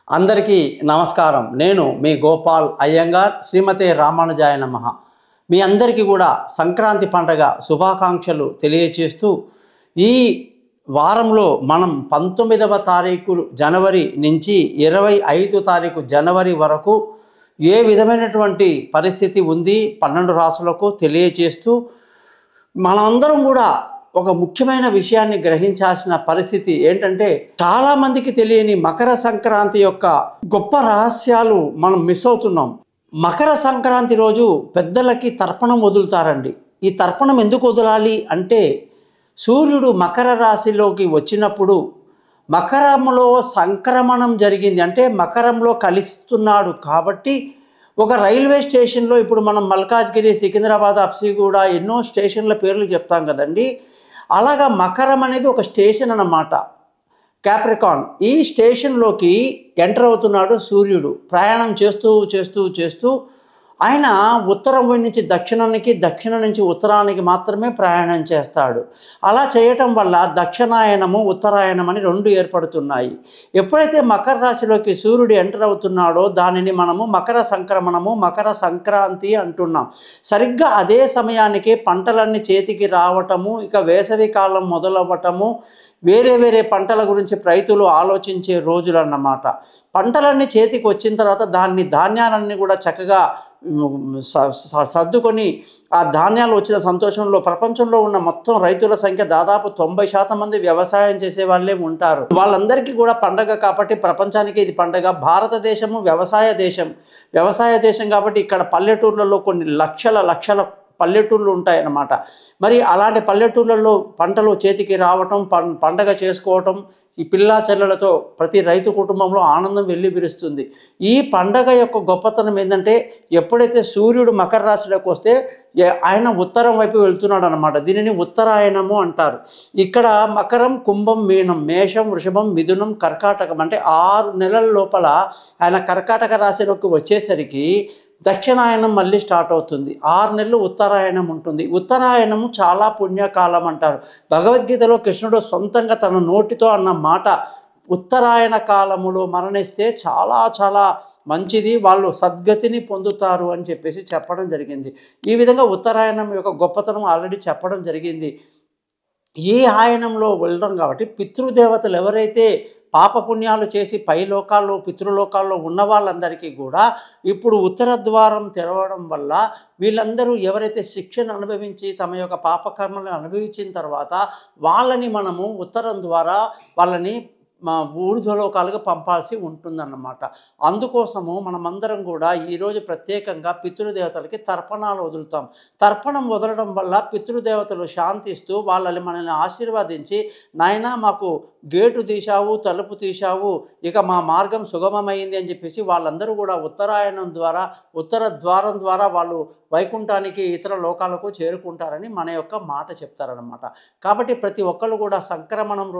అందరికీ నమస్కారం. నేను మీ గోపాల్ అయ్యంగార్. శ్రీమతే రామానుజాయ నమః. మీ అందరికీ కూడా సంక్రాంతి పండుగ శుభాకాంక్షలు తెలియచేస్తూ ఈ వారంలో మనం 19వ తారీఖు జనవరి నుంచి 25 తారీఖు జనవరి వరకు ఏ విధమైనటువంటి పరిస్థితి ఉంది 12 రాశులకు తెలియచేస్తూ మనమందరం కూడా ఒక ముఖ్యమైన విషయాన్ని గ్రహించాల్సిన పరిస్థితి ఏంటంటే, చాలామందికి తెలియని మకర సంక్రాంతి యొక్క గొప్ప రహస్యాలు మనం మిస్ అవుతున్నాం. మకర సంక్రాంతి రోజు పెద్దలకి తర్పణం వదులుతారండి. ఈ తర్పణం ఎందుకు వదలాలి అంటే, సూర్యుడు మకర రాశిలోకి వచ్చినప్పుడు మకరంలో సంక్రమణం జరిగింది, అంటే మకరంలో కలిస్తున్నాడు. కాబట్టి ఒక రైల్వే స్టేషన్లో ఇప్పుడు మనం మల్కాజ్గిరి, సికింద్రాబాద్, అప్సిగూడ ఎన్నో స్టేషన్ల పేర్లు చెప్తాం కదండి. అలాగా మకరం అనేది ఒక స్టేషన్ అన్నమాట, క్యాప్రికాన్. ఈ స్టేషన్లోకి ఎంటర్ అవుతున్నాడు సూర్యుడు. ప్రయాణం చేస్తూ చేస్తూ చేస్తూ ఆయన ఉత్తరం నుంచి దక్షిణానికి, దక్షిణం నుంచి ఉత్తరానికి మాత్రమే ప్రయాణం చేస్తాడు. అలా చేయటం వల్ల దక్షిణాయనము, ఉత్తరాయణం అని రెండు ఏర్పడుతున్నాయి. ఎప్పుడైతే మకర రాశిలోకి సూర్యుడు ఎంటర్ అవుతున్నాడో దానిని మనము మకర సంక్రమణము, మకర సంక్రాంతి అంటున్నాం. సరిగ్గా అదే సమయానికి పంటలన్నీ చేతికి రావటము, ఇక వేసవి కాలం మొదలవ్వటము, వేరే వేరే పంటల గురించి రైతులు ఆలోచించే రోజులు అన్నమాట. పంటలన్నీ చేతికి వచ్చిన తర్వాత ధాన్యాలన్నీ కూడా చక్కగా సర్దుకొని ఆ ధాన్యాలు వచ్చిన సంతోషంలో ప్రపంచంలో ఉన్న మొత్తం రైతుల సంఖ్య దాదాపు 90% మంది వ్యవసాయం చేసే వాళ్ళే ఉంటారు. వాళ్ళందరికీ కూడా పండగ కాబట్టి ప్రపంచానికి ఇది పండగ. భారతదేశము వ్యవసాయ దేశం కాబట్టి ఇక్కడ పల్లెటూర్లలో కొన్ని లక్షల పల్లెటూళ్ళు ఉంటాయన్నమాట. మరి అలాంటి పల్లెటూళ్ళల్లో పంటలు చేతికి రావటం, పండగ చేసుకోవటం, ఈ పిల్లా చెల్లెలతో ప్రతి రైతు కుటుంబంలో ఆనందం వెల్లివిరుస్తుంది. ఈ పండగ యొక్క గొప్పతనం ఏంటంటే, ఎప్పుడైతే సూర్యుడు మకర రాశిలోకి వస్తే ఆయన ఉత్తరం వైపు వెళ్తున్నాడు అనమాట. దీనిని ఉత్తరాయణము అంటారు. ఇక్కడ మకరం, కుంభం, మీనం, మేషం, వృషభం, మిథునం, కర్కాటకం అంటే 6 నెలల లోపల ఆయన కర్కాటక రాశిలోకి వచ్చేసరికి దక్షిణాయనం మళ్ళీ స్టార్ట్ అవుతుంది. 6 నెలలు ఉత్తరాయణం ఉంటుంది. ఉత్తరాయణము చాలా పుణ్యకాలం అంటారు. భగవద్గీతలో కృష్ణుడు సొంతంగా తన నోటితో అన్న మాట, ఉత్తరాయణ కాలములో మరణిస్తే చాలా చాలా మంచిది, వాళ్ళు సద్గతిని పొందుతారు అని చెప్పేసి చెప్పడం జరిగింది. ఈ విధంగా ఉత్తరాయణం యొక్క గొప్పతనం ఆల్రెడీ చెప్పడం జరిగింది. ఈ ఆయనంలో వెళ్ళడం కాబట్టి పితృదేవతలు ఎవరైతే పాపపుణ్యాలు చేసి పై లోకాల్లో, పితృలోకాల్లో ఉన్న వాళ్ళందరికీ కూడా ఇప్పుడు ఉత్తర ద్వారం తెరవడం వల్ల వీళ్ళందరూ ఎవరైతే శిక్షను అనుభవించి తమ యొక్క పాపకర్మలను అనుభవించిన తర్వాత వాళ్ళని మనము ఉత్తరం ద్వారా వాళ్ళని ఊర్ధ్వలోకాలుగా పంపాల్సి ఉంటుందన్నమాట. అందుకోసము మనమందరం కూడా ఈరోజు ప్రత్యేకంగా పితృదేవతలకి తర్పణాలు వదులుతాం. తర్పణం వదలడం వల్ల పితృదేవతలు శాంతిస్తూ వాళ్ళని మనల్ని ఆశీర్వదించి, నాయనా మాకు గేటు తీశావు, తలుపు తీశావు, ఇక మా మార్గం సుగమమైంది అని చెప్పేసి వాళ్ళందరూ కూడా ఉత్తరాయణం ద్వారా, ఉత్తర ద్వారం ద్వారా వాళ్ళు వైకుంఠానికి, ఇతర లోకాలకు చేరుకుంటారని మన యొక్క మాట చెప్తారనమాట. కాబట్టి ప్రతి ఒక్కళ్ళు కూడా సంక్రమణం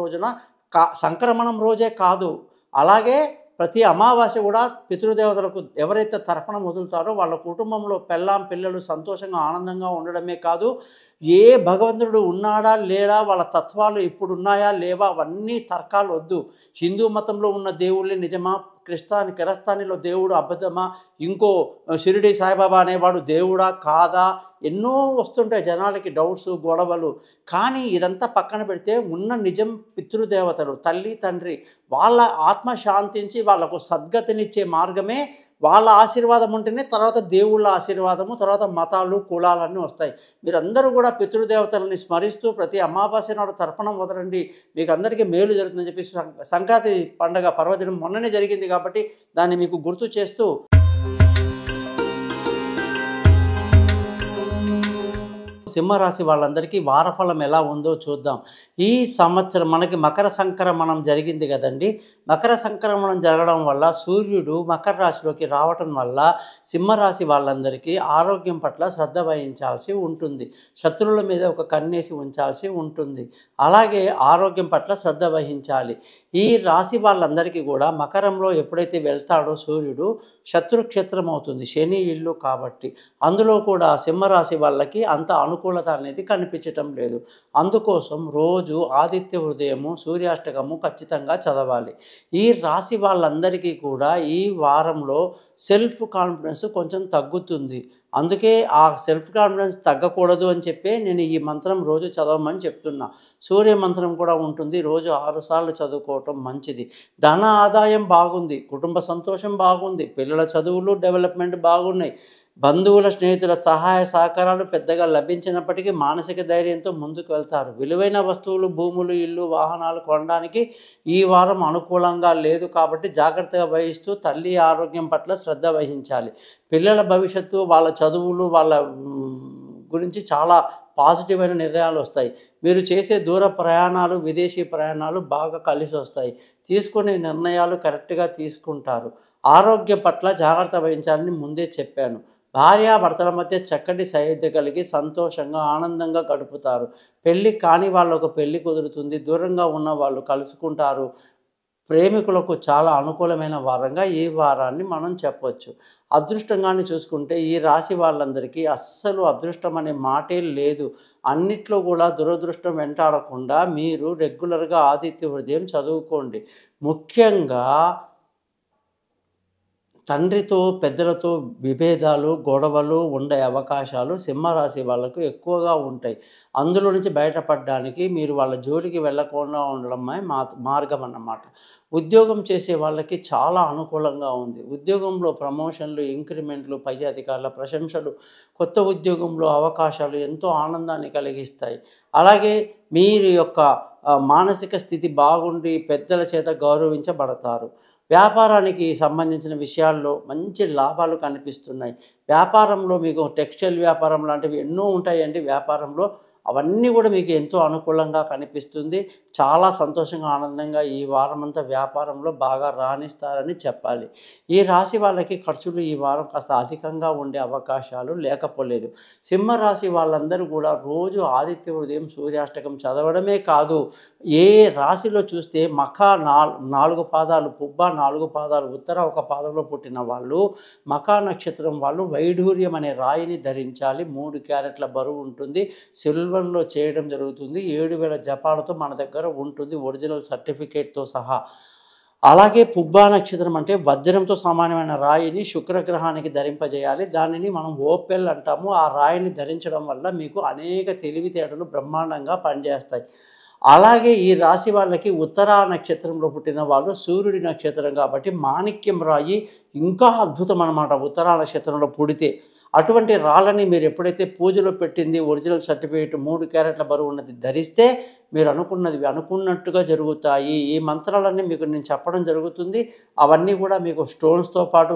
రోజే కాదు, అలాగే ప్రతి అమావాస్య కూడా పితృదేవతలకు ఎవరైతే తర్పణం వదులుతారో వాళ్ళ కుటుంబంలో పిల్లలు సంతోషంగా ఆనందంగా ఉండడమే కాదు, ఏ భగవంతుడు ఉన్నాడా లేడా, వాళ్ళ తత్వాలు ఇప్పుడు ఉన్నాయా లేవా అవన్నీ తర్కాలు వద్దు. హిందూ మతంలో ఉన్న దేవుళ్ళే నిజమా, కిరస్తానిలో దేవుడు అబద్ధమా, ఇంకో షిరిడి సాయిబాబా అనేవాడు దేవుడా కాదా, ఎన్నో వస్తుంటాయి జనాలకి డౌట్స్, గొడవలు. కానీ ఇదంతా పక్కన పెడితే ఉన్న నిజం పితృదేవతలు, తల్లి తండ్రి, వాళ్ళ ఆత్మ శాంతించి వాళ్ళకు సద్గతినిచ్చే మార్గమే వాళ్ళ ఆశీర్వాదం ఉంటేనే తర్వాత దేవుళ్ళ ఆశీర్వాదము, తర్వాత మతాలు, కులాలన్నీ వస్తాయి. మీరందరూ కూడా పితృదేవతలని స్మరిస్తూ ప్రతి అమావాస్య నాడు తర్పణం వదలండి, మీకు అందరికీ మేలు జరుగుతుందని చెప్పి సంక్రాంతి పండగ పర్వదినం మొన్ననే జరిగింది కాబట్టి దాన్ని మీకు గుర్తు చేస్తూ సింహరాశి వాళ్ళందరికీ వారఫలం ఎలా ఉందో చూద్దాం. ఈ సంవత్సరం మనకి మకర సంక్రమణం జరిగింది కదండి. మకర సంక్రమణం జరగడం వల్ల సూర్యుడు మకర రాశిలోకి రావటం వల్ల సింహరాశి వాళ్ళందరికీ ఆరోగ్యం పట్ల శ్రద్ధ వహించాల్సి ఉంటుంది. శత్రువుల మీద ఒక కన్నేసి ఉంచాల్సి ఉంటుంది. అలాగే ఆరోగ్యం పట్ల శ్రద్ధ వహించాలి. ఈ రాశి వాళ్ళందరికీ కూడా మకరంలో ఎప్పుడైతే వెళ్తాడో సూర్యుడు శత్రుక్షేత్రం అవుతుంది, శని ఇల్లు కాబట్టి. అందులో కూడా సింహరాశి వాళ్ళకి అంత అనుకూల అనుకూలత అనేది కనిపించటం లేదు. అందుకోసం రోజు ఆదిత్య హృదయము, సూర్యాష్టకము ఖచ్చితంగా చదవాలి. ఈ రాశి వాళ్ళందరికీ కూడా ఈ వారంలో సెల్ఫ్ కాన్ఫిడెన్స్ కొంచెం తగ్గుతుంది. అందుకే ఆ సెల్ఫ్ కాన్ఫిడెన్స్ తగ్గకూడదు అని చెప్పే నేను ఈ మంత్రం రోజు చదవమని చెప్తున్నా. సూర్య మంత్రం కూడా ఉంటుంది. రోజు 6 సార్లు చదువుకోవటం మంచిది. ధన ఆదాయం బాగుంది, కుటుంబ సంతోషం బాగుంది, పిల్లల చదువులు డెవలప్మెంట్ బాగున్నాయి. బంధువుల, స్నేహితుల సహాయ సహకారాలు పెద్దగా లభించినప్పటికీ మానసిక ధైర్యంతో ముందుకు వెళ్తారు. విలువైన వస్తువులు, భూములు, ఇల్లు, వాహనాలు కొనడానికి ఈ వారం అనుకూలంగా లేదు కాబట్టి జాగ్రత్తగా వహిస్తూ తల్లి ఆరోగ్యం పట్ల శ్రద్ధ వహించాలి. పిల్లల భవిష్యత్తు, వాళ్ళ చదువులు, వాళ్ళ గురించి చాలా పాజిటివ్ అయిన నిర్ణయాలు వస్తాయి. మీరు చేసే దూర ప్రయాణాలు, విదేశీ ప్రయాణాలు బాగా కలిసి వస్తాయి. తీసుకునే నిర్ణయాలు కరెక్ట్గా తీసుకుంటారు. ఆరోగ్యం పట్ల జాగ్రత్త వహించాలని ముందే చెప్పాను. భార్యాభర్తల మధ్య చక్కటి సయోధ్య కలిగి సంతోషంగా, ఆనందంగా గడుపుతారు. పెళ్ళి కాని వాళ్ళకు పెళ్ళి కుదురుతుంది. దూరంగా ఉన్న వాళ్ళు కలుసుకుంటారు. ప్రేమికులకు చాలా అనుకూలమైన వారంగా ఈ వారాన్ని మనం చెప్పొచ్చు. అదృష్టంగాన్ని చూసుకుంటే ఈ రాశి వాళ్ళందరికీ అస్సలు అదృష్టం అనే మాటే లేదు. అన్నిట్లో కూడా దురదృష్టం వెంటాడకుండా మీరు రెగ్యులర్గా ఆదిత్య హృదయం చదువుకోండి. ముఖ్యంగా తండ్రితో, పెద్దలతో విభేదాలు, గొడవలు ఉండే అవకాశాలు సింహరాశి వాళ్ళకు ఎక్కువగా ఉంటాయి. అందులో నుంచి బయటపడడానికి మీరు వాళ్ళ జోలికి వెళ్ళకుండా ఉండడమే మార్గం అన్నమాట. ఉద్యోగం చేసే వాళ్ళకి చాలా అనుకూలంగా ఉంది. ఉద్యోగంలో ప్రమోషన్లు, ఇంక్రిమెంట్లు, పై అధికారుల ప్రశంసలు, కొత్త ఉద్యోగంలో అవకాశాలు ఎంతో ఆనందాన్ని కలిగిస్తాయి. అలాగే మీరు యొక్క మానసిక స్థితి బాగుండి పెద్దల చేత గౌరవించబడతారు. వ్యాపారానికి సంబంధించిన విషయాల్లో మంచి లాభాలు కనిపిస్తున్నాయి. వ్యాపారంలో మీకు టెక్స్టైల్ వ్యాపారం లాంటివి ఎన్నో ఉంటాయండి వ్యాపారంలో. అవన్నీ కూడా మీకు ఎంతో అనుకూలంగా కనిపిస్తుంది. చాలా సంతోషంగా, ఆనందంగా ఈ వారమంతా వ్యాపారంలో బాగా రాణిస్తారని చెప్పాలి. ఈ రాశి వాళ్ళకి ఖర్చులు ఈ వారం కాస్త అధికంగా ఉండే అవకాశాలు లేకపోలేదు. సింహరాశి వాళ్ళందరూ కూడా రోజు ఆదిత్య హృదయం, సూర్యాష్టకం చదవడమే కాదు, ఏ రాశిలో చూస్తే మఖ 4 పాదాలు, పుబ్బ 4 పాదాలు, ఉత్తర 1 పాదంలో పుట్టిన వాళ్ళు, మఖా నక్షత్రం వాళ్ళు వైఢూర్యం అనే రాయిని ధరించాలి. 3 క్యారెట్ల బరువు ఉంటుంది. సిల్వర్లో చేయడం జరుగుతుంది. 7000 జపాలతో మన దగ్గర ఉంటుంది, ఒరిజినల్ సర్టిఫికేట్తో సహా. అలాగే పుబ్బా నక్షత్రం అంటే వజ్రంతో సమానమైన రాయిని శుక్రగ్రహానికి ధరింపజేయాలి. దానిని మనం ఓపెల్ అంటాము. ఆ రాయిని ధరించడం వల్ల మీకు అనేక తెలివితేటలు బ్రహ్మాండంగా పనిచేస్తాయి. అలాగే ఈ రాశి వాళ్ళకి ఉత్తరా నక్షత్రంలో పుట్టిన వాళ్ళు సూర్యుడి నక్షత్రం కాబట్టి మాణిక్యం రాయి ఇంకా అద్భుతం అన్నమాట. ఉత్తరా నక్షత్రంలో పుడితే అటువంటి రాళ్ళని మీరు ఎప్పుడైతే పూజలో పెట్టింది ఒరిజినల్ సర్టిఫికేట్ 3 క్యారెట్ల బరువు ఉన్నది ధరిస్తే మీరు అనుకున్నది అనుకున్నట్టుగా జరుగుతాయి. ఈ మంత్రాలన్నీ మీకు నేను చెప్పడం జరుగుతుంది. అవన్నీ కూడా మీకు స్టోన్స్తో పాటు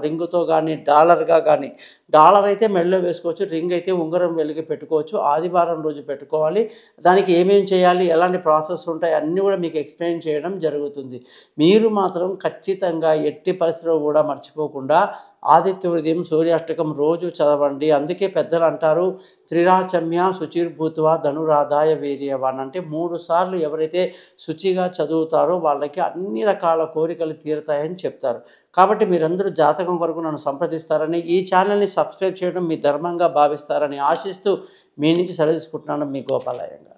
రింగుతో కానీ, డాలర్గా కానీ, డాలర్ అయితే మెడలో వేసుకోవచ్చు, రింగ్ అయితే ఉంగరం వెలిగి పెట్టుకోవచ్చు. ఆదివారం రోజు పెట్టుకోవాలి. దానికి ఏమేమి చేయాలి, ఎలాంటి ప్రాసెస్ ఉంటాయి అన్నీ కూడా మీకు ఎక్స్ప్లెయిన్ చేయడం జరుగుతుంది. మీరు మాత్రం ఖచ్చితంగా ఎట్టి పరిస్థితిలో కూడా మర్చిపోకుండా ఆదిత్య హృదయం, సూర్యాష్టకం రోజు చదవండి. అందుకే పెద్దలు అంటారు త్రిరాచమ్య శుచిర్భూత్వా ధనురాధాయ వీర్యవాన్ అంటే 3 సార్లు ఎవరైతే శుచిగా చదువుతారో వాళ్ళకి అన్ని రకాల కోరికలు తీరుతాయని చెప్తారు. కాబట్టి మీరందరూ జాతకం వరకు నన్ను సంప్రదిస్తారని, ఈ ఛానల్ని సబ్స్క్రైబ్ చేయడం మీ ధర్మంగా భావిస్తారని ఆశిస్తూ మీ నుంచి సెలవు తీసుకుంటున్నాను. మీ గోపాలయ్య.